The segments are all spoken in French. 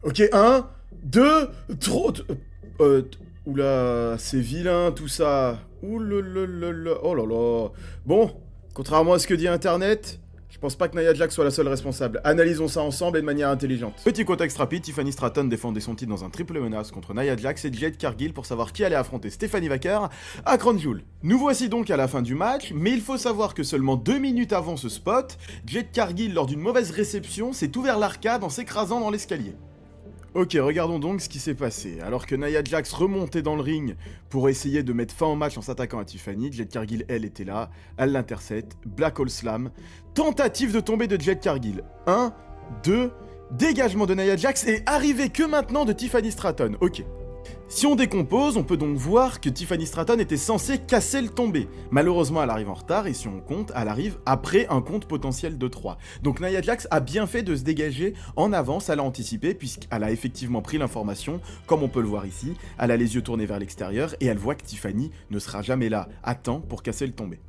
Ok, un, deux, trop... oula, c'est vilain tout ça. Oulalala, oh là là. Bon, contrairement à ce que dit Internet, je pense pas que Nia Jax soit la seule responsable. Analysons ça ensemble et de manière intelligente. Petit contexte rapide, Tiffany Stratton défendait son titre dans un triple menace contre Nia Jax et Jade Cargill pour savoir qui allait affronter Stephanie Wacker à Crown Jewel. Nous voici donc à la fin du match, mais il faut savoir que seulement 2 minutes avant ce spot, Jade Cargill, lors d'une mauvaise réception, s'est ouvert l'arcade en s'écrasant dans l'escalier. Ok, regardons donc ce qui s'est passé. Alors que Nia Jax remontait dans le ring pour essayer de mettre fin au match en s'attaquant à Tiffany, Jade Cargill, elle, était là, elle l'intercepte, Black Hole Slam, tentative de tomber de Jade Cargill. 1, 2, dégagement de Nia Jax et arrivée que maintenant de Tiffany Stratton. Ok. Si on décompose, on peut donc voir que Tiffany Stratton était censée casser le tombé. Malheureusement, elle arrive en retard et si on compte, elle arrive après un compte potentiel de 3. Donc Nia Jax a bien fait de se dégager en avance, elle a anticipé puisqu'elle a effectivement pris l'information, comme on peut le voir ici, elle a les yeux tournés vers l'extérieur et elle voit que Tiffany ne sera jamais là à temps pour casser le tombé.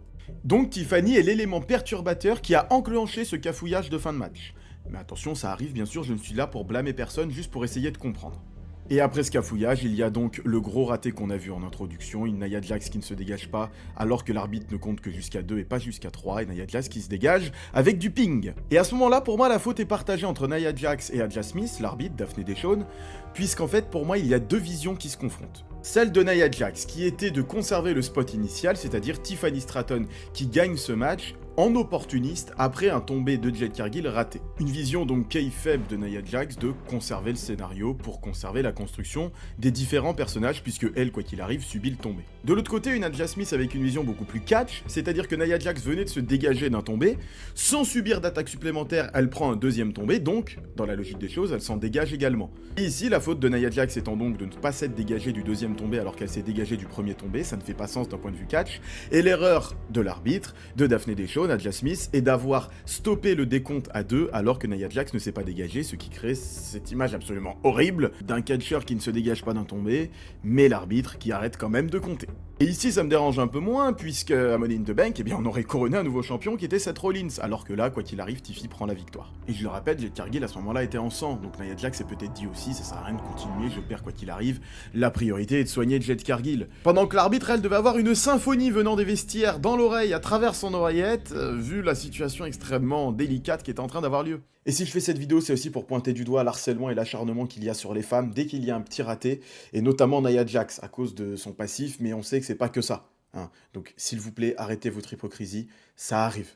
Donc Tiffany est l'élément perturbateur qui a enclenché ce cafouillage de fin de match. Mais attention, ça arrive bien sûr, je ne suis là pour blâmer personne, juste pour essayer de comprendre. Et après ce cafouillage, il y a donc le gros raté qu'on a vu en introduction, une Nia Jax qui ne se dégage pas alors que l'arbitre ne compte que jusqu'à 2 et pas jusqu'à 3, et Nia Jax qui se dégage avec du ping. Et à ce moment-là, pour moi, la faute est partagée entre Nia Jax et Aja Smith, l'arbitre, Daphne Deshawn, puisqu'en fait, pour moi, il y a deux visions qui se confrontent. Celle de Nia Jax, qui était de conserver le spot initial, c'est-à-dire Tiffany Stratton qui gagne ce match, en opportuniste après un tombé de Jade Cargill raté. Une vision donc kayfabe de Nia Jax de conserver le scénario pour conserver la construction des différents personnages puisque elle, quoi qu'il arrive, subit le tombé. De l'autre côté, une Aja Smith avec une vision beaucoup plus catch, c'est-à-dire que Nia Jax venait de se dégager d'un tombé, sans subir d'attaque supplémentaire, elle prend un deuxième tombé, donc, dans la logique des choses, elle s'en dégage également. Et ici, la faute de Nia Jax étant donc de ne pas s'être dégagée du deuxième tombé alors qu'elle s'est dégagée du premier tombé, ça ne fait pas sens d'un point de vue catch, et l'erreur de l'arbitre, de Daphne Deshawn, Aja Smith, est d'avoir stoppé le décompte à 2 alors que Nia Jax ne s'est pas dégagée, ce qui crée cette image absolument horrible d'un catcheur qui ne se dégage pas d'un tombé, mais l'arbitre qui arrête quand même de compter. Et ici, ça me dérange un peu moins, puisque à Money in the Bank, eh bien, on aurait couronné un nouveau champion qui était Seth Rollins, alors que là, quoi qu'il arrive, Tiffy prend la victoire. Et je le rappelle, Jade Cargill à ce moment-là était en sang, donc Nia Jax s'est peut-être dit aussi, ça sert à rien de continuer, je perds quoi qu'il arrive, la priorité est de soigner Jade Cargill. Pendant que l'arbitre, elle, devait avoir une symphonie venant des vestiaires dans l'oreille, à travers son oreillette, vu la situation extrêmement délicate qui est en train d'avoir lieu. Et si je fais cette vidéo, c'est aussi pour pointer du doigt l'harcèlement et l'acharnement qu'il y a sur les femmes dès qu'il y a un petit raté, et notamment Nia Jax, à cause de son passif, mais on sait que c'est pas que ça. Hein. Donc s'il vous plaît, arrêtez votre hypocrisie, ça arrive.